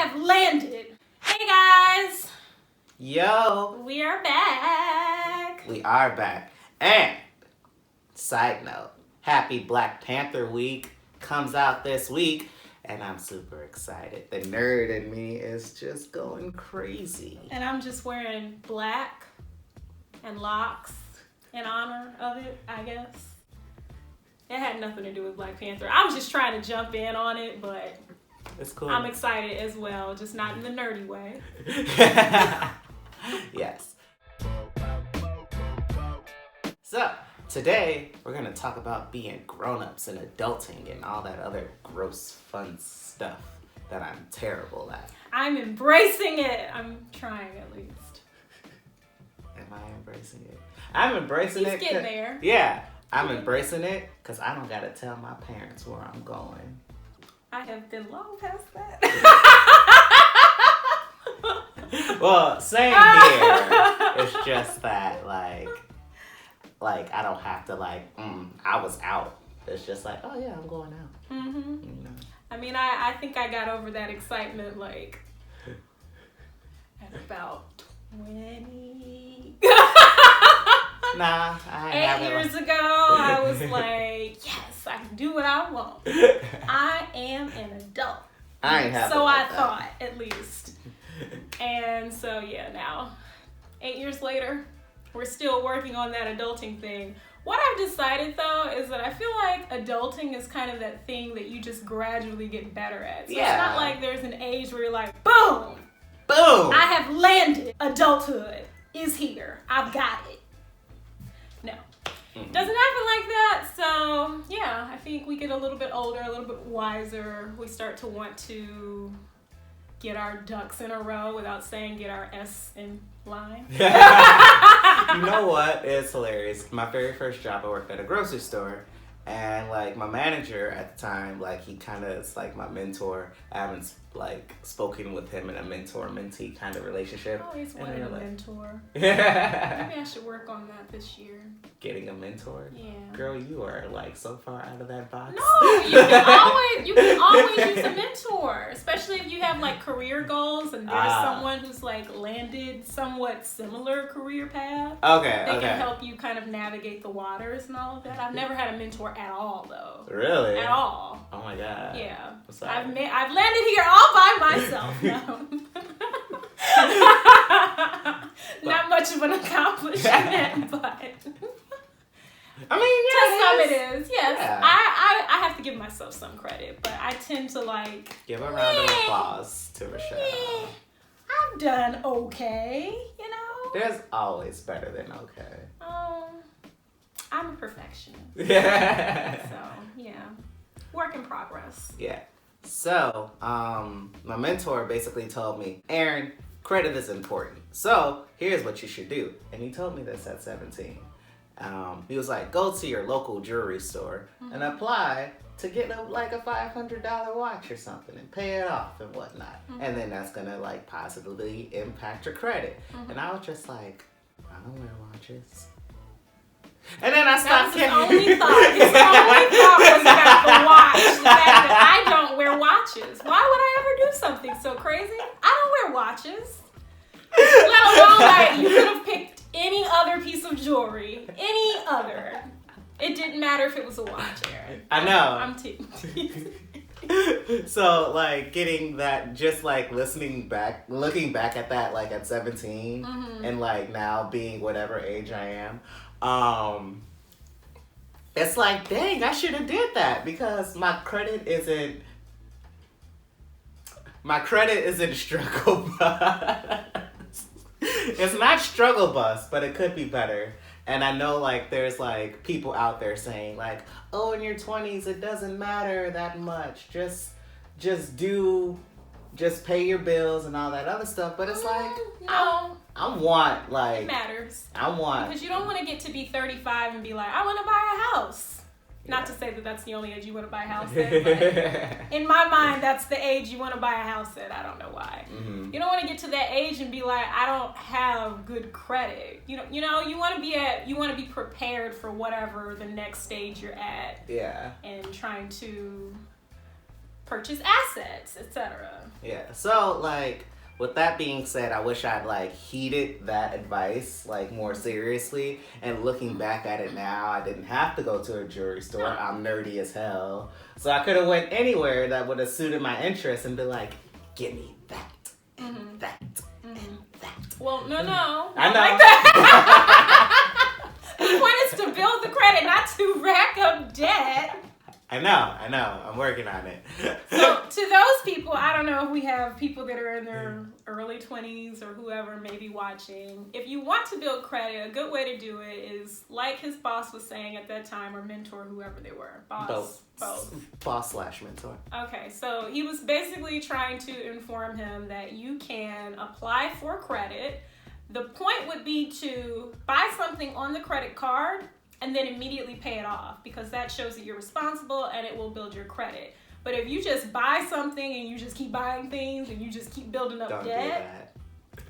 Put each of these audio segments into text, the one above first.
have landed. Hey guys. Yo. We are back. We are back. And, side note, happy Black Panther week comes out this week. And I'm super excited. The nerd in me is just going crazy. And I'm just wearing black and locks in honor of it, I guess. It had nothing to do with Black Panther. I was just trying to jump in on it, but it's cool. I'm excited as well, just not in the nerdy way. Yes. So, today we're going to talk about being grown-ups and adulting and all that other gross, fun stuff that I'm terrible at. I'm embracing it. I'm trying at least. Am I embracing it? I'm embracing it. He's getting there. Yeah. I'm embracing it because I don't got to tell my parents where I'm going. I have been long past that. Well, same here. It's just that, like I don't have to, I was out. It's just like, oh yeah, I'm going out. Mm-hmm. You know? I mean, I think I got over that excitement, at about 20... Nah, I haven't. 8 years ago, I was like, yes, I can do what I want. I am an adult. I ain't having So I that. thought, at least. And so, yeah, now, 8 years later, we're still working on that adulting thing. What I've decided, though, is that I feel like adulting is kind of that thing that you just gradually get better at. So Yeah. It's not like there's an age where you're like, boom! Boom! I have landed. Adulthood is here. I've got it. No. Doesn't happen like that. So, yeah, I think we get a little bit older, a little bit wiser. We start to want to get our ducks in a row without saying get our S in line. You know what? It's hilarious. My very first job, I worked at a grocery store. And, my manager at the time, he kind of is, my mentor. I haven't, spoken with him in a mentor-mentee kind of relationship. I always wanted a mentor. Yeah. Maybe I should work on that this year. Getting a mentor? Yeah. Girl, you are, so far out of that box. No, you can always use a mentor. Especially if you have, career goals and there's someone who's, landed somewhat similar career path. Okay, They can help you kind of navigate the waters and all of that. I've never had a mentor at all, though. Really? At all. Oh my god. Yeah. What's up? I've landed here all by myself. No. Not much of an accomplishment, but I mean, to some it is. Yes. Yeah. I have to give myself some credit, but I tend to give a round of applause to Richelle. I've done okay, you know. There's always better than okay. I'm a perfectionist. Yeah. So, yeah. Work in progress. Yeah. So, my mentor basically told me, Aaron, credit is important. So, here's what you should do. And he told me this at 17. He was like, go to your local jewelry store and apply to get a $500 watch or something and pay it off and whatnot. And then that's going to positively impact your credit. And I was just like, I don't wear watches. And then I stopped His only thought was about the watch. The fact that I don't wear watches. Why would I ever do something so crazy? I don't wear watches. Let alone, you could have picked any other piece of jewelry. Any other. It didn't matter if it was a watch, Aaron. I know. I'm teasing. So, getting that, just, looking back at that, at 17, and, now being whatever age I am, it's dang, I should have did that, because my credit isn't struggle bus. It's not struggle bus, but it could be better. And I know, there's, people out there saying, oh, in your 20s, it doesn't matter that much. Just pay your bills and all that other stuff. But it's no. I want, it matters. Because you don't want to get to be 35 and be like, I want to buy a house. Yeah. Not to say that that's the only age you want to buy a house at, but in my mind, that's the age you want to buy a house at. I don't know why. You don't want to get to that age and be like, I don't have good credit. You want to be prepared for whatever the next stage you're at. Yeah. And trying to purchase assets, etc. Yeah. So like, with that being said, I wish I'd like heeded that advice like more seriously. And looking back at it now, I didn't have to go to a jewelry store. I'm nerdy as hell, so I could have went anywhere that would have suited my interests and been like, "Give me that, and that, and that." Well, no. I know. Like that. The point is to build the credit, not to rack up debt. I know. I'm working on it. So to those people, I don't know if we have people that are in their early 20s or whoever may be watching. If you want to build credit, a good way to do it is like his boss was saying at that time, or mentor, whoever they were. Both. Boss/mentor. Okay, so he was basically trying to inform him that you can apply for credit. The point would be to buy something on the credit card and then immediately pay it off, because that shows that you're responsible and it will build your credit. But if you just buy something and you just keep buying things and you just keep building up debt,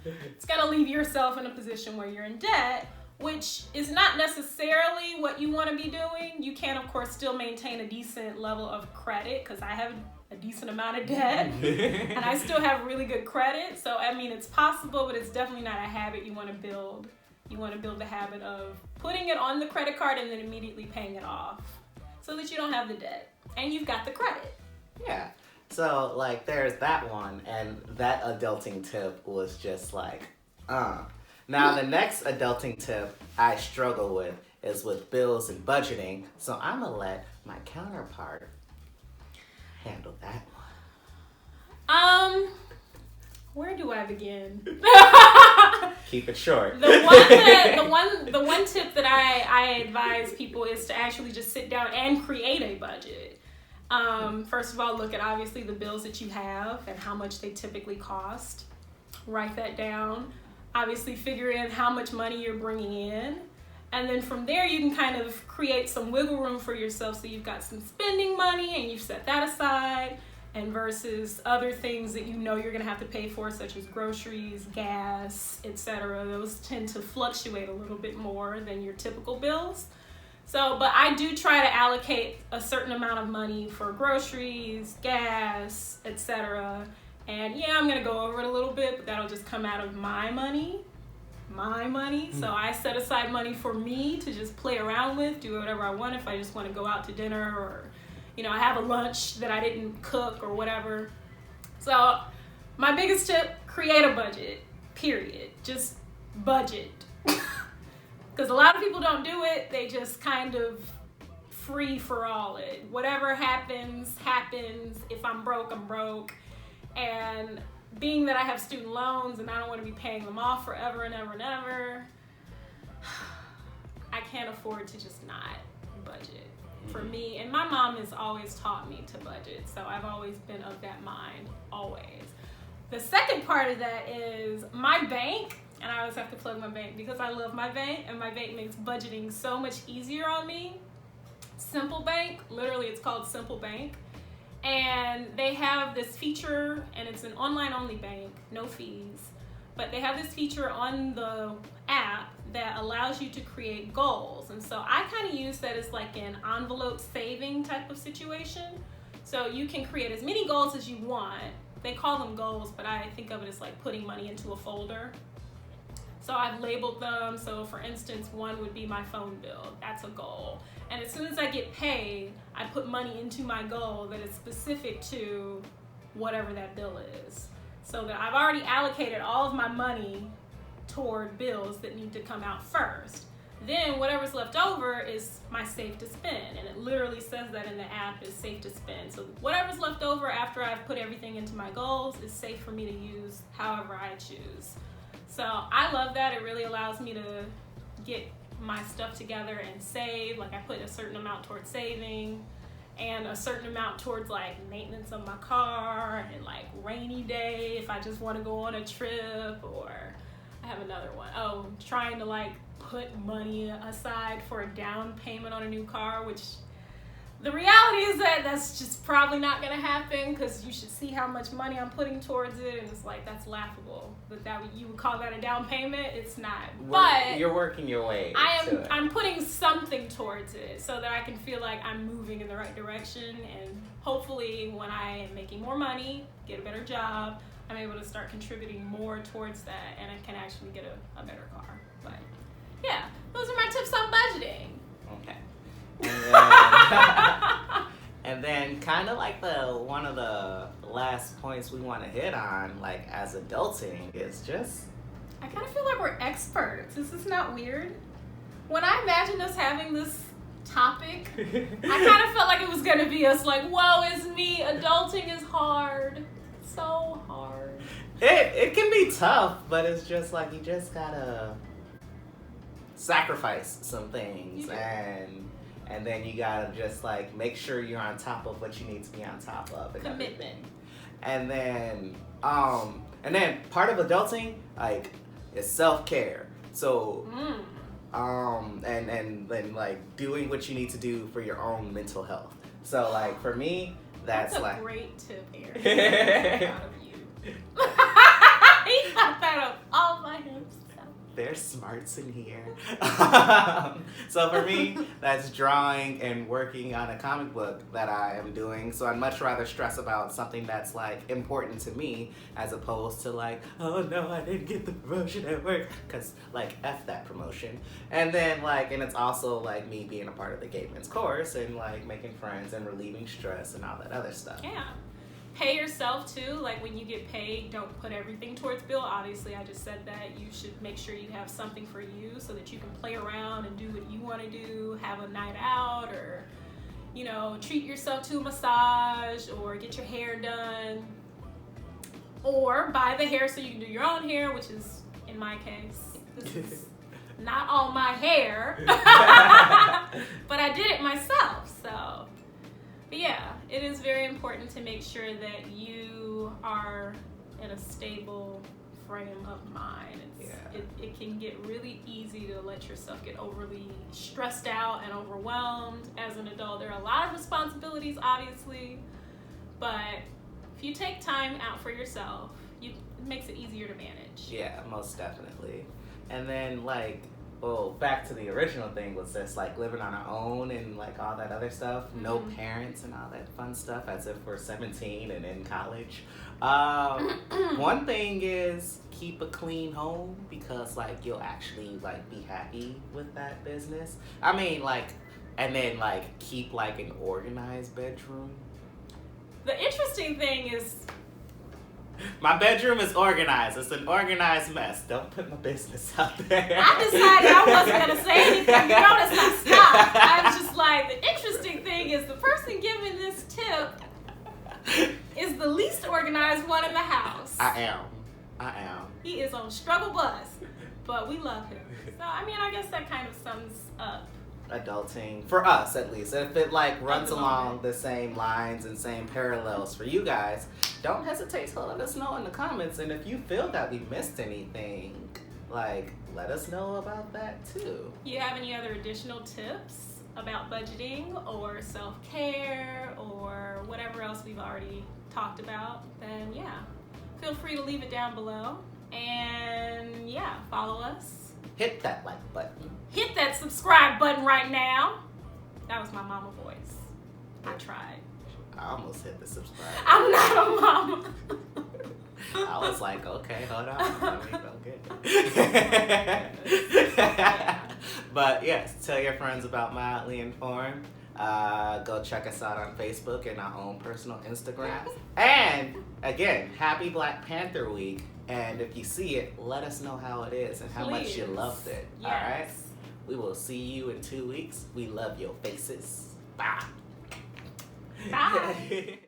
it's gonna leave yourself in a position where you're in debt, which is not necessarily what you want to be doing. You can, of course, still maintain a decent level of credit, because I have a decent amount of debt and I still have really good credit. So, I mean, it's possible, but it's definitely not a habit you want to build. You want to build the habit of putting it on the credit card and then immediately paying it off, so that you don't have the debt and you've got the credit. Yeah. So like there's that one, and that adulting tip was just like, Now the next adulting tip I struggle with is with bills and budgeting. So I'm gonna let my counterpart handle that one. Where do I begin? Keep it short. The one tip that I advise people is to actually just sit down and create a budget. First of all, look at obviously the bills that you have and how much they typically cost. Write that down. Obviously figure in how much money you're bringing in. And then from there, you can kind of create some wiggle room for yourself, so you've got some spending money and you've set that aside. And versus other things that you know you're going to have to pay for, such as groceries, gas, etc. Those tend to fluctuate a little bit more than your typical bills. So, but I do try to allocate a certain amount of money for groceries, gas, etc. And yeah, I'm going to go over it a little bit, but that'll just come out of my money. So I set aside money for me to just play around with, do whatever I want. If I just want to go out to dinner, or I have a lunch that I didn't cook or whatever. So my biggest tip, create a budget, period. Just budget. Because a lot of people don't do it. They just kind of free for all it. Whatever happens, happens. If I'm broke, I'm broke. And being that I have student loans and I don't want to be paying them off forever and ever and ever, I can't afford to just not budget. For me, and my mom has always taught me to budget, so I've always been of that mind, always. The second part of that is my bank, and I always have to plug my bank because I love my bank, and my bank makes budgeting so much easier on me. Simple Bank, literally it's called Simple Bank, and they have this feature, and it's an online-only bank, no fees, but they have this feature on the app that allows you to create goals. And so I kind of use that as like an envelope saving type of situation. So you can create as many goals as you want. They call them goals, but I think of it as like putting money into a folder. So I've labeled them. So for instance, one would be my phone bill. That's a goal. And as soon as I get paid, I put money into my goal that is specific to whatever that bill is. So that I've already allocated all of my money toward bills that need to come out first. Then whatever's left over is my safe to spend, and it literally says that in the app is safe to spend. So whatever's left over after I've put everything into my goals is safe for me to use however I choose. So I love that. It really allows me to get my stuff together and save. Like I put a certain amount towards saving and a certain amount towards like maintenance of my car and like rainy day if I just want to go on a trip, or I have another one. Oh, trying to like put money aside for a down payment on a new car, which The reality is that that's just probably not going to happen, because you should see how much money I'm putting towards it, and it's like, that's laughable. That you would call that a down payment? It's not. But you're working your way to it. I'm putting something towards it so that I can feel like I'm moving in the right direction, and hopefully when I am making more money, get a better job, I'm able to start contributing more towards that, and I can actually get a better car. But yeah, those are my tips on budgeting. Okay. And then kind of like one of the last points we want to hit on, like as adulting, is just, I kind of feel like we're experts. Is this not weird? When I imagined us having this topic, I kind of felt like it was going to be us like, woe is me, adulting is hard. So hard. It can be tough, but it's just like, you just gotta sacrifice some things, and then you gotta just like make sure you're on top of what you need to be on top of. And commitment. And then part of adulting, like, is self-care. So and then like doing what you need to do for your own mental health. So like for me, that's a like great tip, Aaron. I'm proud of you. He got that up all by himself. There's smarts in here. So for me, that's drawing and working on a comic book that I am doing. So I'd much rather stress about something that's like important to me, as opposed to like, oh no, I didn't get the promotion at work, because like F that promotion. And then like, and it's also like me being a part of the Gay Men's course and like making friends and relieving stress and all that other stuff. Yeah. Pay yourself too. Like when you get paid, don't put everything towards bill. Obviously, I just said that. You should make sure you have something for you so that you can play around and do what you want to do, have a night out, or, you know, treat yourself to a massage, or get your hair done, or buy the hair so you can do your own hair, which is, in my case, this is not all my hair, but I did it myself, so. But yeah, it is very important to make sure that you are in a stable frame of mind. It can get really easy to let yourself get overly stressed out and overwhelmed as an adult. There are a lot of responsibilities, obviously, but if you take time out for yourself, it makes it easier to manage. Yeah, most definitely. And then like, well, back to the original thing was just like living on our own and like all that other stuff. Mm-hmm. No parents and all that fun stuff, as if we're 17 and in college. One thing is keep a clean home, because like you'll actually like be happy with that business. I mean, like, and then like keep like an organized bedroom. The interesting thing is, my bedroom is organized. It's an organized mess. Don't put my business out there. I decided I wasn't going to say anything. You notice I stopped. I was just like, the interesting thing is the person giving this tip is the least organized one in the house. I am. He is on struggle bus, but we love him. So, I mean, I guess that kind of sums up adulting, for us at least. If it like runs along the same lines and same parallels for you guys, don't hesitate to let us know in the comments. And if you feel that we missed anything, like, let us know about that too. You have any other additional tips about budgeting or self-care or whatever else we've already talked about, then yeah, feel free to leave it down below. And yeah, follow us. Hit that like button. Hit that subscribe button right now. That was my mama voice. I tried. I almost hit the subscribe. I'm not a mama. I was like, okay, hold on. Let me go get it. But yes, tell your friends about Mildly Informed. Go check us out on Facebook and our own personal Instagram. And again, happy Black Panther Week. And if you see it, let us know how it is and how much you loved it. Yes. All right? We will see you in 2 weeks. We love your faces. Bye. Bye.